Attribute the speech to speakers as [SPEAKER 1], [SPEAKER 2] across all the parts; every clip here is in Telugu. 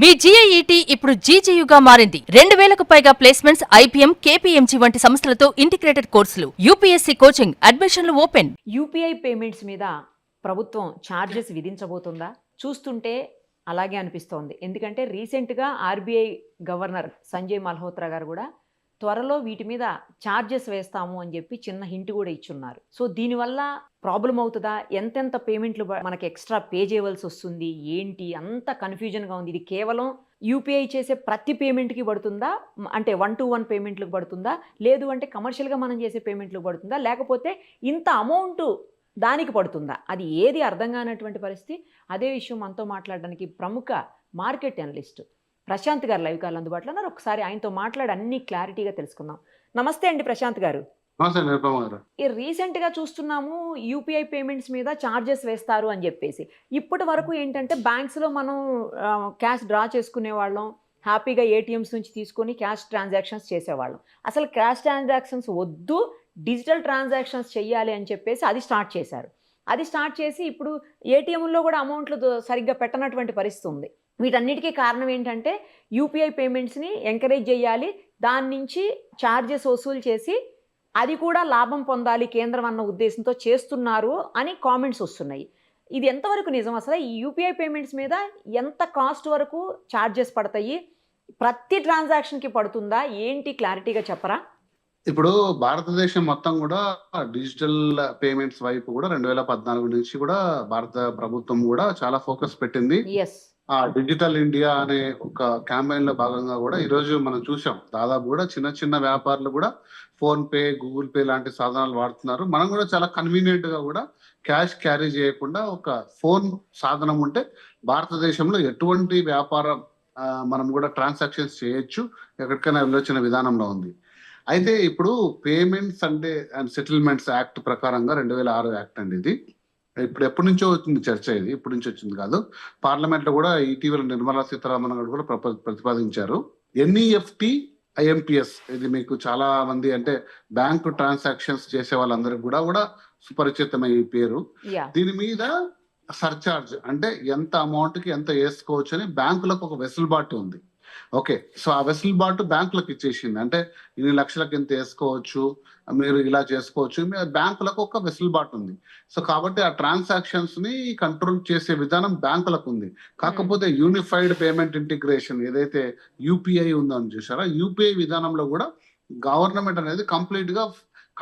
[SPEAKER 1] మీ GIET ఇప్పుడు GGUగా మారింది. 2000కు పైగా ప్లేస్మెంట్స్ IPM, KPMG వంటి సంస్థలతో ఇంటిగ్రేటెడ్ కోర్సులు. UPSC కోచింగ్, అడ్మిషన్లు ఓపెన్.
[SPEAKER 2] యూపీఐ పేమెంట్స్ మీద ప్రభుత్వం ఛార్జెస్ విధించబోతుందా? చూస్తుంటే అలాగే అనిపిస్తోంది. ఎందుకంటే రీసెంట్గా ఆర్బీఐ గవర్నర్ సంజయ్ మల్హోత్రా గారు కూడా త్వరలో వీటి మీద ఛార్జెస్ వేస్తాము అని చెప్పి చిన్న హింట్ కూడా ఇచ్చున్నారు. సో దీనివల్ల ప్రాబ్లం అవుతుందా? ఎంతెంత పేమెంట్లు మనకి ఎక్స్ట్రా పే చేయవలసి వస్తుంది, ఏంటి అంత కన్ఫ్యూజన్గా ఉంది. ఇది కేవలం యూపీఐ చేసే ప్రతి పేమెంట్కి పడుతుందా, అంటే 1-to-1 పేమెంట్లకు పడుతుందా, లేదు అంటే కమర్షియల్గా మనం చేసే పేమెంట్లకు పడుతుందా, లేకపోతే ఇంత అమౌంట్ దానికి పడుతుందా? అది ఏది అర్థం కానటువంటి పరిస్థితి. అదే విషయం మనతో మాట్లాడడానికి ప్రముఖ మార్కెట్ అనలిస్ట్ ప్రశాంత్ గారు లైవ్ కాల్ అందుబాటులో ఉన్నారు. ఒకసారి ఆయనతో మాట్లాడి అన్ని క్లారిటీగా తెలుసుకుందాం. నమస్తే అండి ప్రశాంత్ గారు. ఈ రీసెంట్గా చూస్తున్నాము యూపీఐ పేమెంట్స్ మీద ఛార్జెస్ వేస్తారు అని చెప్పేసి. ఇప్పటి వరకు ఏంటంటే బ్యాంక్స్లో మనం క్యాష్ డ్రా చేసుకునే వాళ్ళం, హ్యాపీగా ఏటీఎంస్ నుంచి తీసుకొని క్యాష్ ట్రాన్సాక్షన్స్ చేసేవాళ్ళం. అసలు క్యాష్ ట్రాన్సాక్షన్స్ వద్దు, డిజిటల్ ట్రాన్సాక్షన్స్ చెయ్యాలి అని చెప్పేసి అది స్టార్ట్ చేశారు. అది స్టార్ట్ చేసి ఇప్పుడు ఏటీఎంలో కూడా అమౌంట్లు సరిగ్గా పెట్టనటువంటి పరిస్థితి ఉంది. వీటన్నిటికీ కారణం ఏంటంటే యూపీఐ పేమెంట్స్ని ఎంకరేజ్ చేయాలి, దాని నుంచి ఛార్జెస్ వసూలు చేసి అది కూడా లాభం పొందాలి కేంద్రం అన్న ఉద్దేశంతో చేస్తున్నారు అని కామెంట్స్ వస్తున్నాయి. ఇది ఎంతవరకు నిజం? అసలు ఈ యూపీఐ పేమెంట్స్ మీద ఎంత కాస్ట్ వరకు ఛార్జెస్ పడతాయి, ప్రతి ట్రాన్సాక్షన్కి పడుతుందా, ఏంటి క్లారిటీగా చెప్పరా?
[SPEAKER 3] ఇప్పుడు భారతదేశం మొత్తం కూడా డిజిటల్ పేమెంట్స్ వైపు కూడా 2014 నుంచి కూడా భారత ప్రభుత్వం కూడా చాలా ఫోకస్ పెట్టింది. ఆ డిజిటల్ ఇండియా అనే ఒక క్యాంపెయిన్ లో భాగంగా కూడా ఈ రోజు మనం చూసాం, దాదాపు కూడా చిన్న చిన్న వ్యాపారులు కూడా ఫోన్ పే, గూగుల్ పే లాంటి సాధనాలు వాడుతున్నారు. మనం కూడా చాలా కన్వీనియంట్ గా కూడా క్యాష్ క్యారీ చేయకుండా ఒక ఫోన్ సాధనం ఉంటే భారతదేశంలో ఎటువంటి వ్యాపారం మనం కూడా ట్రాన్సాక్షన్స్ చేయొచ్చు, ఎక్కడికైనా వెళ్ళొచ్చిన విధానంలో ఉంది. అయితే ఇప్పుడు పేమెంట్స్ అండ్ సెటిల్మెంట్స్ యాక్ట్ ప్రకారంగా 2006 యాక్ట్ అండి ఇది. ఇప్పుడు ఎప్పటి నుంచో వచ్చింది చర్చ, ఇది ఇప్పటి నుంచి వచ్చింది కాదు. పార్లమెంట్ లో కూడా ఇటీవల నిర్మలా సీతారామన్ గారు కూడా ప్రతిపాదించారు. NEFT IMPS ఇది మీకు చాలా మంది అంటే బ్యాంకు ట్రాన్సాక్షన్స్ చేసే వాళ్ళందరికీ కూడా సుపరిచితమై ఈ పేరు. దీని మీద సర్చార్జ్ అంటే ఎంత అమౌంట్ కి ఎంత వేసుకోవచ్చు అని బ్యాంకులకు ఒక వెసులుబాటు ఉంది. ఓకే, సో ఆ వెసులుబాటు బ్యాంకులకు ఇచ్చేసింది. అంటే ఇన్ని లక్షలకు ఎంత వేసుకోవచ్చు, మీరు ఇలా చేసుకోవచ్చు, బ్యాంకులకు ఒక వెసులుబాటు ఉంది. సో కాబట్టి ఆ ట్రాన్సాక్షన్స్ ని కంట్రోల్ చేసే విధానం బ్యాంకులకు ఉంది. కాకపోతే యూనిఫైడ్ పేమెంట్ ఇంటిగ్రేషన్ ఏదైతే యూపీఐ ఉందని చూసారా, యూపీఐ విధానంలో కూడా గవర్నమెంట్ అనేది కంప్లీట్ గా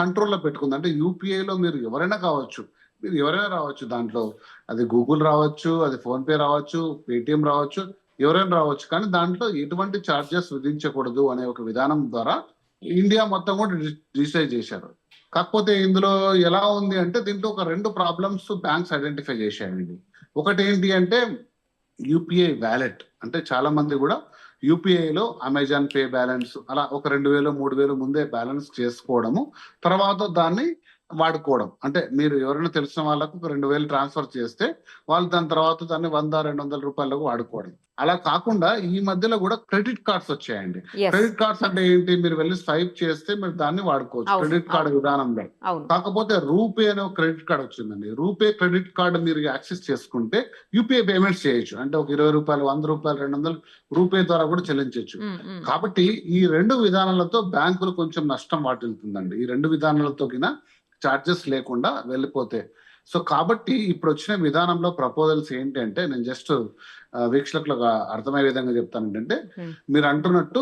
[SPEAKER 3] కంట్రోల్లో పెట్టుకుంది. అంటే యూపీఐలో మీరు ఎవరైనా కావచ్చు, మీరు ఎవరైనా రావచ్చు, దాంట్లో అది గూగుల్ రావచ్చు, అది ఫోన్ పే రావచ్చు, పేటిఎం రావచ్చు, ఎవరైనా రావచ్చు, కానీ దాంట్లో ఎటువంటి ఛార్జెస్ విధించకూడదు అనే ఒక విధానం ద్వారా ఇండియా మొత్తం కూడా డిసైడ్ చేశారు. కాకపోతే ఇందులో ఎలా ఉంది అంటే దీంట్లో ఒక 2 ప్రాబ్లమ్స్ బ్యాంక్స్ ఐడెంటిఫై చేశాయండి. ఒకటి ఏంటి అంటే యూపీఐ వ్యాలెట్. అంటే చాలా మంది కూడా యూపీఐలో అమెజాన్ పే బ్యాలెన్స్ అలా ఒక 2000, 3000 ముందే బ్యాలెన్స్ చేసుకోవడము, తర్వాత దాన్ని వాడుకోవడం. అంటే మీరు ఎవరైనా తెలిసిన వాళ్ళకు ఒక 2000 ట్రాన్స్ఫర్ చేస్తే వాళ్ళు దాని తర్వాత దాన్ని 100-200 రూపాయలకు వాడుకోవడం. అలా కాకుండా ఈ మధ్యలో కూడా క్రెడిట్ కార్డ్స్ వచ్చాయండి. క్రెడిట్ కార్డ్స్ అంటే ఏంటి, మీరు వెళ్ళి స్వైప్ చేస్తే మీరు దాన్ని వాడుకోవచ్చు క్రెడిట్ కార్డు విధానంలో. కాకపోతే రూపే అనే ఒక క్రెడిట్ కార్డ్ వచ్చిందండి. రూపే క్రెడిట్ కార్డు మీరు యాక్సెస్ చేసుకుంటే యూపీఐ పేమెంట్స్ చేయొచ్చు. అంటే ఒక 20 రూపాయలు, 100 రూపాయలు, 200 రూపే ద్వారా కూడా చెల్లించవచ్చు. కాబట్టి ఈ 2 విధానాలతో బ్యాంకులు కొంచెం నష్టం వాటిల్తుందండి. ఈ 2 విధానాలతో ఛార్జెస్ లేకుండా వెళ్ళిపోతే. సో కాబట్టి ఇప్పుడు వచ్చిన విధానంలో ప్రపోజల్స్ ఏంటంటే, నేను జస్ట్ వీక్షకులకు అర్థమయ్యే విధంగా చెప్తాను. ఏంటంటే మీరు అంటున్నట్టు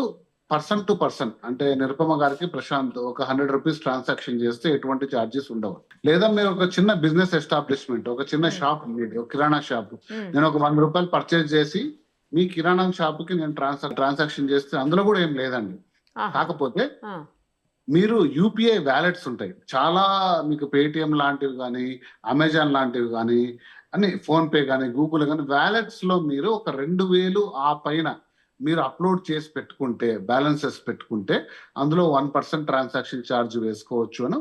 [SPEAKER 3] పర్సన్ టు పర్సన్, అంటే నిరుపమ గారికి ప్రశాంత్ ఒక 100 రూపీస్ ట్రాన్సాక్షన్ చేస్తే ఎటువంటి ఛార్జెస్ ఉండవు. లేదా మీరు ఒక చిన్న బిజినెస్ ఎస్టాబ్లిష్మెంట్, ఒక చిన్న షాప్, ఒక కిరాణా షాప్, నేను ఒక 100 రూపాయలు పర్చేజ్ చేసి మీ కిరాణా షాప్ కి నేను ట్రాన్సాక్షన్ చేస్తే అందులో కూడా ఏం లేదండి. కాకపోతే మీరు యూపీఐ వ్యాలెట్స్ ఉంటాయి చాలా, మీకు పేటిఎం లాంటివి కానీ, అమెజాన్ లాంటివి కానీ, అన్ని ఫోన్ పే కానీ, గూగుల్ కానీ, వ్యాలెట్స్ లో మీరు ఒక 2000 ఆ పైన మీరు అప్లోడ్ చేసి పెట్టుకుంటే, బ్యాలెన్సెస్ పెట్టుకుంటే అందులో 1% ట్రాన్సాక్షన్ ఛార్జ్ వేసుకోవచ్చు అని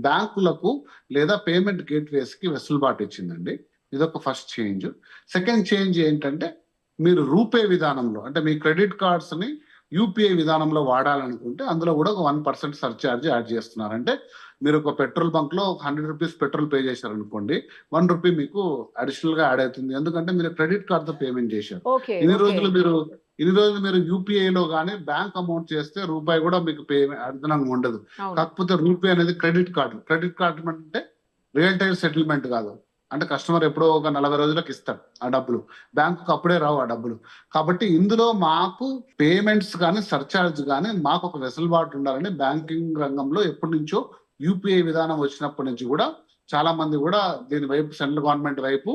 [SPEAKER 3] బ్యాంకులకు లేదా పేమెంట్ గేట్వేస్ కి వెసులుబాటు ఇచ్చిందండి. ఇదొక ఫస్ట్ చేంజ్. సెకండ్ చేంజ్ ఏంటంటే మీరు రూపే విధానంలో, అంటే మీ క్రెడిట్ కార్డ్స్ ని యూపీఐ విధానంలో వాడాలనుకుంటే అందులో కూడా ఒక 1% సర్చార్జ్ యాడ్ చేస్తున్నారు. అంటే మీరు ఒక పెట్రోల్ బంక్ లో 100 రూపీస్ పెట్రోల్ పే చేశారనుకోండి, 1 రూపీ మీకు అడిషనల్ గా యాడ్ అవుతుంది. ఎందుకంటే మీరు క్రెడిట్ కార్డ్ తో పేమెంట్ చేశారు.
[SPEAKER 2] ఓకే
[SPEAKER 3] ఇన్ని
[SPEAKER 2] ఓకే
[SPEAKER 3] రోజులు మీరు యూపీఐ లో కానీ బ్యాంక్ అమౌంట్ చేస్తే రూపాయి కూడా మీకు అదనంగా ఉండదు.
[SPEAKER 2] అవును
[SPEAKER 3] కాకపోతే రూపీ అనేది క్రెడిట్ కార్డు అంటే రియల్ టైం సెటిల్మెంట్ కాదు. అంటే కస్టమర్ ఎప్పుడో ఒక 40 రోజులకు ఇస్తాడు ఆ డబ్బులు, బ్యాంకుకి అప్పుడే రావు ఆ డబ్బులు. కాబట్టి ఇందులో మాకు పేమెంట్స్ కానీ సర్చార్జ్ కానీ మాకు ఒక వెసులుబాటు ఉండాలని బ్యాంకింగ్ రంగంలో ఎప్పటి నుంచో యూపీఐ విధానం వచ్చినప్పటి నుంచి కూడా చాలా మంది కూడా దీని వైపు సెంట్రల్ గవర్నమెంట్ వైపు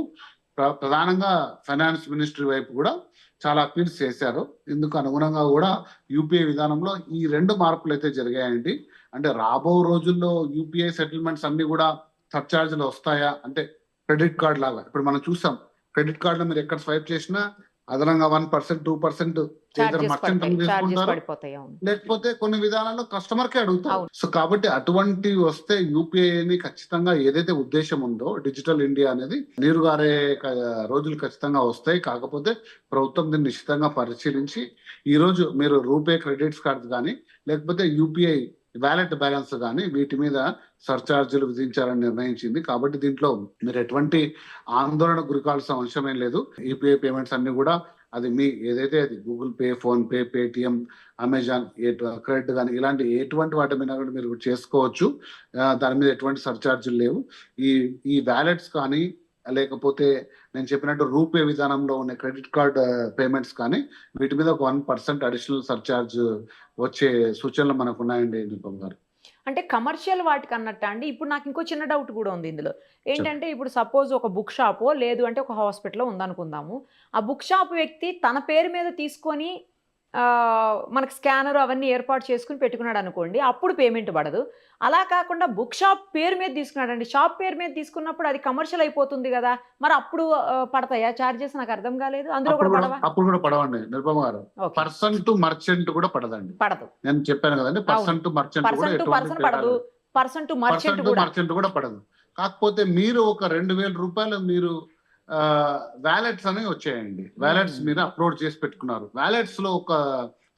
[SPEAKER 3] ప్రధానంగా ఫైనాన్స్ మినిస్ట్రీ వైపు కూడా చాలా అపీల్స్ చేశారు. ఇందుకు అనుగుణంగా కూడా యూపీఐ విధానంలో ఈ 2 మార్పులు అయితే జరిగాయండి. అంటే రాబో రోజుల్లో యూపీఐ సెటిల్మెంట్స్ అన్ని కూడా సర్చార్జీలు వస్తాయా అంటే క్రెడిట్ కార్డ్ లాగా ఇప్పుడు మనం చూసాం, క్రెడిట్ కార్డ్ లో మీరు ఎక్కడ స్వైప్ చేసినా అదనంగా 1%, 2% మర్చెంట్ తీసుకుంటారు,
[SPEAKER 2] పడిపోతాయి. అవును
[SPEAKER 3] లేకపోతే కొన్ని విధానాల్లో కస్టమర్ కే అడుగుతారు.
[SPEAKER 2] అవును.
[SPEAKER 3] సో కాబట్టి అటువంటివి వస్తే యూపీఐని ఖచ్చితంగా ఏదైతే ఉద్దేశం ఉందో డిజిటల్ ఇండియా అనేది నీరుగారే రోజులు ఖచ్చితంగా వస్తాయి. కాకపోతే ప్రభుత్వం దీన్ని నిశ్చితంగా పరిశీలించి ఈ రోజు మీరు రూపే క్రెడిట్స్ కార్డ్స్ కానీ లేకపోతే యూపీఐ వ్యాలెట్ బ్యాలెన్స్ కానీ వీటి మీద సర్చార్జీలు విధించాలని నిర్ణయించింది. కాబట్టి దీంట్లో మీరు ఎటువంటి ఆందోళన గురికాల్సిన అవసరం ఏం లేదు. యూపీఐ పేమెంట్స్ అన్ని కూడా అది మీ ఏదైతే అది Google pay, phone pay, Paytm, Amazon, credit కానీ ఇలాంటి ఎటువంటి వాటి మీద కూడా మీరు చేసుకోవచ్చు. దాని మీద ఎటువంటి సర్చార్జీలు లేవు. ఈ వ్యాలెట్స్ కానీ లేకపోతే నేను చెప్పినట్టు రూపే విధానంలో ఉన్న క్రెడిట్ కార్డ్ పేమెంట్స్ కానీ వీటి మీద ఒక 1% అడిషనల్ సర్చార్జ్ వచ్చే సూచనలు మనకు ఉన్నాయండి నిపుణ్ గారు.
[SPEAKER 2] అంటే కమర్షియల్ వాటికి అన్నట్టు అండి. ఇప్పుడు నాకు ఇంకో చిన్న డౌట్ కూడా ఉంది ఇందులో. ఏంటంటే ఇప్పుడు సపోజ్ ఒక బుక్ షాపో లేదు అంటే ఒక హాస్పిటల్ ఉందనుకుందాము. ఆ బుక్ షాప్ వ్యక్తి తన పేరు మీద తీసుకొని మనకు స్కానర్ అవన్నీ ఏర్పాటు చేసుకుని పెట్టుకున్నాడు అనుకోండి, అప్పుడు పేమెంట్ పడదు. అలా కాకుండా బుక్ షాప్ పేరు మీద తీసుకున్నాడండి, షాప్ పేరు మీద తీసుకున్నప్పుడు అది కమర్షియల్ అయిపోతుంది కదా, మరి అప్పుడు పడతాయా చార్జెస్? నాకు అర్థం కాలేదు. అందులో కూడా పడవా?
[SPEAKER 3] అప్పుడు కూడా పడవండి నిర్భమ గారు. పర్సన్ టు మర్చెంట్ కూడా పడదండి.
[SPEAKER 2] పడదు.
[SPEAKER 3] నేను చెప్పాను కదండి, పర్సన్ టు మర్చెంట్
[SPEAKER 2] పడదు, పర్సన్ టు మర్చెంట్
[SPEAKER 3] కూడా పడదు. కాకపోతే మీరు ఒక 2000 రూపాయలు మీరు వ్యాలెట్స్ అనేవి వచ్చాయండి. వ్యాలెట్స్ మీరు అప్లోడ్ చేసి పెట్టుకున్నారు. వ్యాలెట్స్ లో ఒక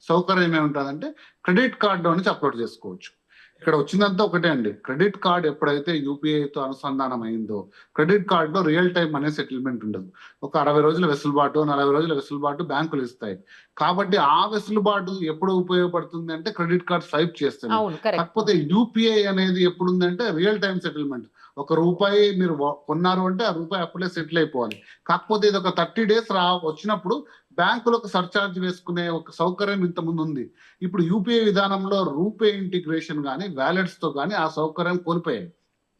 [SPEAKER 3] సౌకర్యం ఏముంటుందంటే క్రెడిట్ కార్డు నుంచి అప్లోడ్ చేసుకోవచ్చు. ఇక్కడ వచ్చిందంతా ఒకటే అండి, క్రెడిట్ కార్డ్ ఎప్పుడైతే యూపీఐతో అనుసంధానం అయిందో క్రెడిట్ కార్డులో రియల్ టైం అనే సెటిల్మెంట్ ఉండదు. ఒక 60 రోజుల వెసులుబాటు, 40 రోజుల వెసులుబాటు బ్యాంకులు ఇస్తాయి. కాబట్టి ఆ వెసులుబాటు ఎప్పుడు ఉపయోగపడుతుంది అంటే క్రెడిట్ కార్డ్ స్వైప్ చేస్తే. కాకపోతే యూపీఐ అనేది ఎప్పుడు ఉందంటే రియల్ టైం సెటిల్మెంట్. ₹1 మీరు కొన్నారు అంటే ఆ రూపాయి అప్పుడే సెటిల్ అయిపోవాలి. కాకపోతే ఇది ఒక 30 డేస్ వచ్చినప్పుడు బ్యాంకులకు సర్చార్జ్ వేసుకునే ఒక సౌకర్యం ఇంతకుముందు ఉంది. ఇప్పుడు యూపీఐ విధానంలో రూపే ఇంటిగ్రేషన్ కానీ వ్యాలెట్స్ తో కానీ ఆ సౌకర్యం కోల్పోయాయి.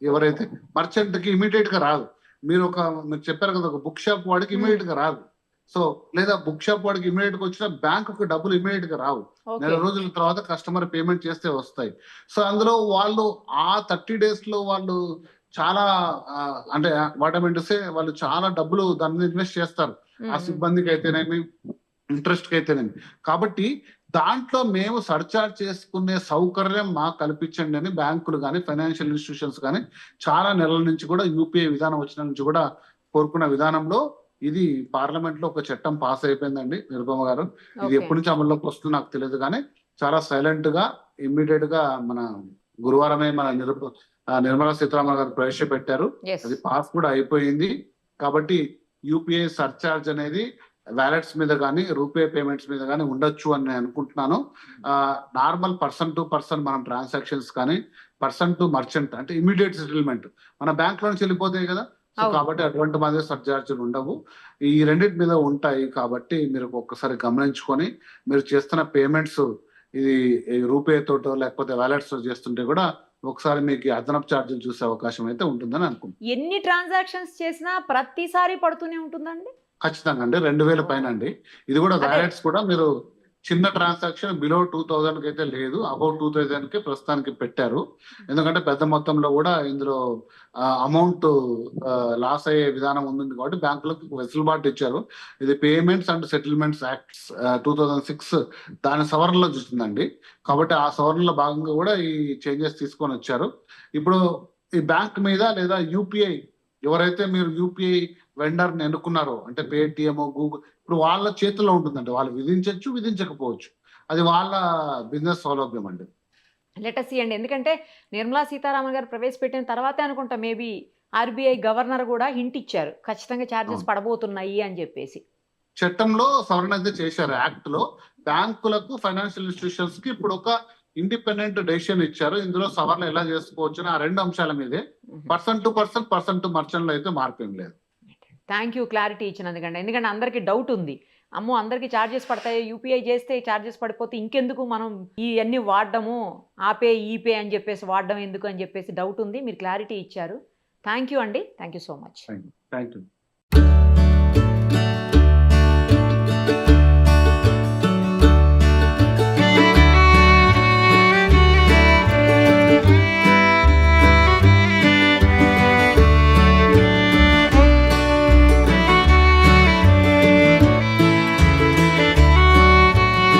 [SPEAKER 3] ఎవరైతే మర్చెంట్ కి ఇమీడియట్ గా రాదు. మీరు చెప్పారు కదా, ఒక బుక్ షాప్ వాడికి ఇమీడియట్ గా రాదు. సో లేదా బుక్ షాప్ వాడికి ఇమీడియట్ గా వచ్చినా బ్యాంకుకి డబ్బులు ఇమీడియట్ గా రావు. 4 రోజుల తర్వాత కస్టమర్ పేమెంట్ చేస్తే వస్తాయి. సో అందులో వాళ్ళు ఆ 30 డేస్ లో వాళ్ళు చాలా అంటే వాళ్ళు చాలా డబ్బులు దాని మీద ఇన్వెస్ట్ చేస్తారు. ఆ సిబ్బందికి అయితేనేమి, ఇంట్రెస్ట్ కి అయితేనేమి. కాబట్టి దాంట్లో మేము సర్చార్జ్ చేసుకునే సౌకర్యం మాకు కల్పించండి అని బ్యాంకులు కానీ ఫైనాన్షియల్ ఇన్స్టిట్యూషన్స్ కానీ చాలా నెలల నుంచి కూడా యూపీఐ విధానం వచ్చిన నుంచి కూడా కోరుకున్న విధానంలో ఇది పార్లమెంట్ లో ఒక చట్టం పాస్ అయిపోయిందండి నిరుపమ గారు. ఇది ఎప్పటి నుంచి అమల్లోకి వస్తుందో నాకు తెలియదు కానీ చాలా సైలెంట్ గా ఇమ్మీడియట్ గా మన గురువారమే మన నిర్మలా సీతారామన్ గారు ప్రవేశపెట్టారు. అది పాస్ కూడా అయిపోయింది. కాబట్టి యూపీఐ సర్చార్జ్ అనేది వ్యాలెట్స్ మీద కానీ రూపే పేమెంట్స్ మీద కానీ ఉండొచ్చు అని నేను అనుకుంటున్నాను. నార్మల్ పర్సన్ టు పర్సన్ మనం ట్రాన్సాక్షన్స్ కానీ పర్సన్ టు మర్చెంట్ అంటే ఇమీడియట్ సెటిల్మెంట్ మన బ్యాంక్ లో నుంచి వెళ్ళిపోతాయి కదా. సో కాబట్టి అటువంటి మాదిరి సర్చార్జీలు ఉండవు. ఈ రెండింటి మీద ఉంటాయి. కాబట్టి మీరు ఒక్కసారి గమనించుకొని మీరు చేస్తున్న పేమెంట్స్ ఇది రూపే తోటో లేకపోతే వ్యాలెట్స్ చేస్తుంటే కూడా ఒకసారి మీకు అదనపు ఛార్జీలు చూసే అవకాశం అయితే ఉంటుందని అనుకుంటున్నాను.
[SPEAKER 2] ఎన్ని ట్రాన్సాక్షన్స్ చేసినా ప్రతిసారి పడుతూనే ఉంటుందండి?
[SPEAKER 3] ఖచ్చితంగా అండి, 2000 పైన అండి. ఇది కూడా వ్యాలెట్స్ కూడా మీరు చిన్న ట్రాన్సాక్షన్ బిలో 2000 కి అయితే లేదు, అబౌట్ 2000 కి ప్రస్తుతానికి పెట్టారు. ఎందుకంటే పెద్ద మొత్తంలో కూడా ఇందులో అమౌంట్ లాస్ అయ్యే విధానం ఉంది కాబట్టి బ్యాంకులకు వెసులుబాటు ఇచ్చారు. ఇది పేమెంట్స్ అండ్ సెటిల్మెంట్స్ యాక్ట్స్ 2006 దాని సవరణలో చూస్తుందండి. కాబట్టి ఆ సవరణలో భాగంగా కూడా ఈ చేంజెస్ తీసుకొని వచ్చారు. ఇప్పుడు ఈ బ్యాంక్ మీద లేదా యూపీఐ ఎవరైతే మీరు యూపీఐ వెండర్ని ఎన్నుకున్నారో అంటే పేటిఎం, గూగుల్, ఇప్పుడు వాళ్ళ చేతిలో ఉంటుందండి. వాళ్ళు విధించవచ్చు, విధించకపోవచ్చు. అది వాళ్ళ బిజినెస్ సౌలభ్యం అండి.
[SPEAKER 2] లెటస్ అండి, ఎందుకంటే నిర్మలా సీతారామన్ గారు ప్రవేశపెట్టిన తర్వాతే అనుకుంటా మేబీ ఆర్బీఐ గవర్నర్ కూడా హింట్ ఇచ్చారు ఖచ్చితంగా ఛార్జెస్
[SPEAKER 3] అవును.
[SPEAKER 2] పడబోతున్నాయి అని చెప్పేసి.
[SPEAKER 3] చట్టంలో సవరణ అయితే చేశారు యాక్ట్ లో. బ్యాంకులకు, ఫైనాన్షియల్ ఇన్స్టిట్యూషన్స్ కి ఇప్పుడు ఒక ఇండిపెండెంట్ డెసిషన్ ఇచ్చారు. ఇందులో సవరణ ఎలా చేసుకోవచ్చు ఆ 2 అంశాల మీదే. పర్సన్ టు మర్చెంట్ లో అయితే మార్పు ఏం లేదు.
[SPEAKER 2] థ్యాంక్ యూ క్లారిటీ ఇచ్చినందుకండి. ఎందుకంటే అందరికీ డౌట్ ఉంది, అమ్మో అందరికీ ఛార్జెస్ పడతాయి, యూపీఐ చేస్తే ఛార్జెస్ పడిపోతే ఇంకెందుకు మనం ఈ అన్ని వాడడము, ఆపే ఈపే అని చెప్పేసి వాడడం ఎందుకు అని చెప్పేసి డౌట్ ఉంది. మీరు క్లారిటీ ఇచ్చారు. థ్యాంక్ యూ అండి, thank you so much.
[SPEAKER 3] Thank you.